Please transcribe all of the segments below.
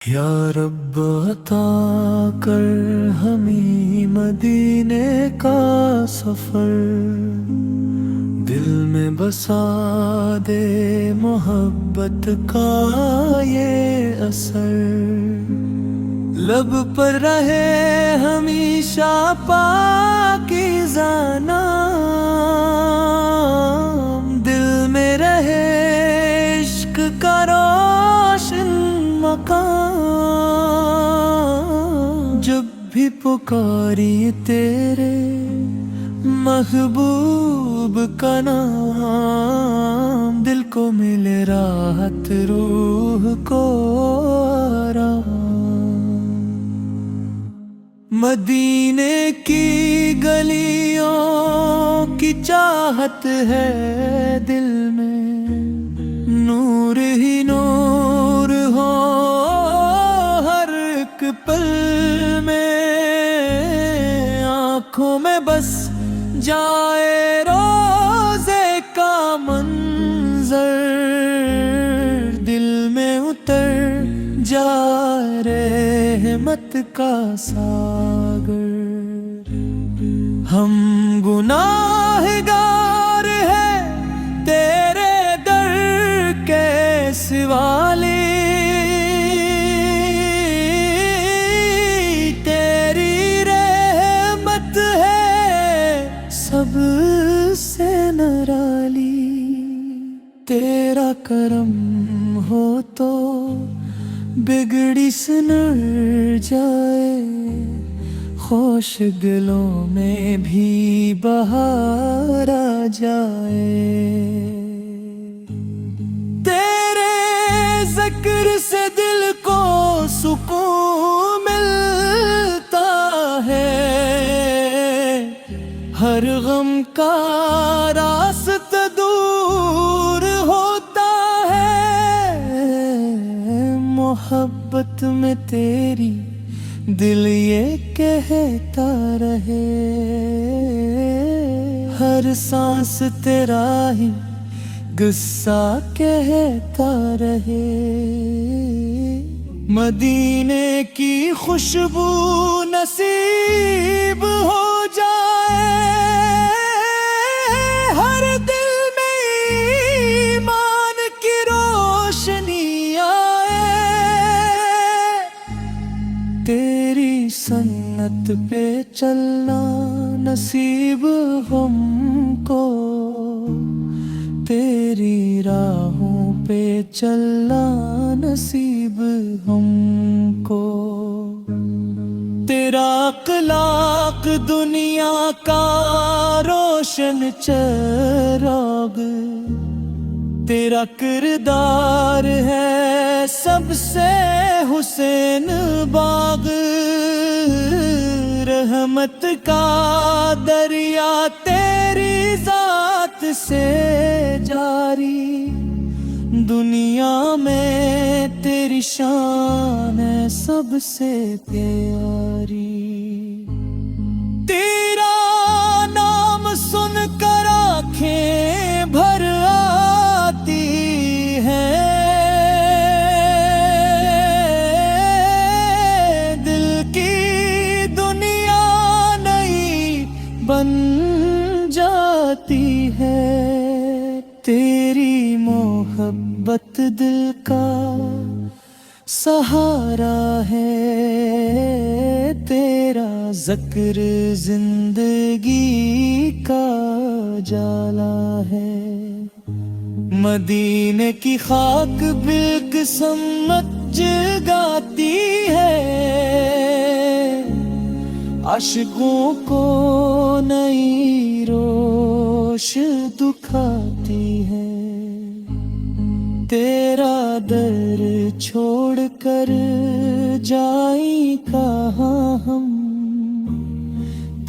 یا رب عطا کر ہمیں مدینے کا سفر، دل میں بسا دے محبت کا یہ اثر، لب پر رہے ہمیشہ پاکیزہ نام، دل میں رہے عشق کا روشن مقام، جب بھی پکاری تیرے محبوب کا نام، دل کو ملے راحت روح کو آرام، مدینے کی گلیوں کی چاہت ہے دل میں، نور ہی نور ہو ہر ایک پل میں، آنکھوں میں بس جائے روزے کا منظر، دل میں اتر جائے رحمت کا ساگر، ہم گناہگار ہیں تیرے در کے سوالی، تیری رحمت ہے سب سے نرالی، تیرا کرم ہو تو بگڑی سنر جائے، خوش دلوں میں بھی بہار آ جائے، تیرے ذکر سے دل کو سکون ملتا ہے، ہر غم کا راستہ دور ہوتا ہے، محبت میں تیری دل یہ کہتا رہے، ہر سانس تیرا ہی غصہ کہتا رہے، مدینے کی خوشبو نصیب ہو جائے، ہر دل میں ایمان کی روشنی آئے، تیری سنت پہ چلنا نصیب ہم کو، تیری راہوں پہ چلنا نصیب ہم کو، تیرا اخلاق دنیا کا روشن چراغ، تیرا کردار ہے سب سے حسین باغ، رحمت کا دریا تیری ذات سے جاری، دنیا میں تیری شان ہے سب سے پیاری، تیرا نام سن کر آنکھیں بھر آتی ہیں، دل کی دنیا نئی بن جاتی ہے، تیری محبت دل کا سہارا ہے، تیرا ذکر زندگی کا جالا ہے، مدینے کی خاک بالقسمت جگاتی ہے، عاشقوں کو نئی روش دکھاتی ہے، تیرا در چھوڑ کر جائیں کہاں ہم،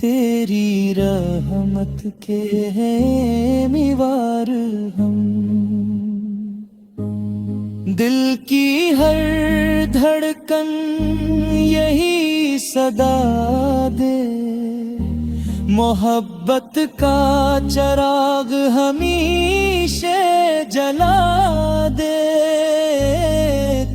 تیری رحمت کے ہیں میوار ہم، دل کی ہر دھڑکن یہی صدا دے، محبت کا چراغ ہمیشہ جلا دے،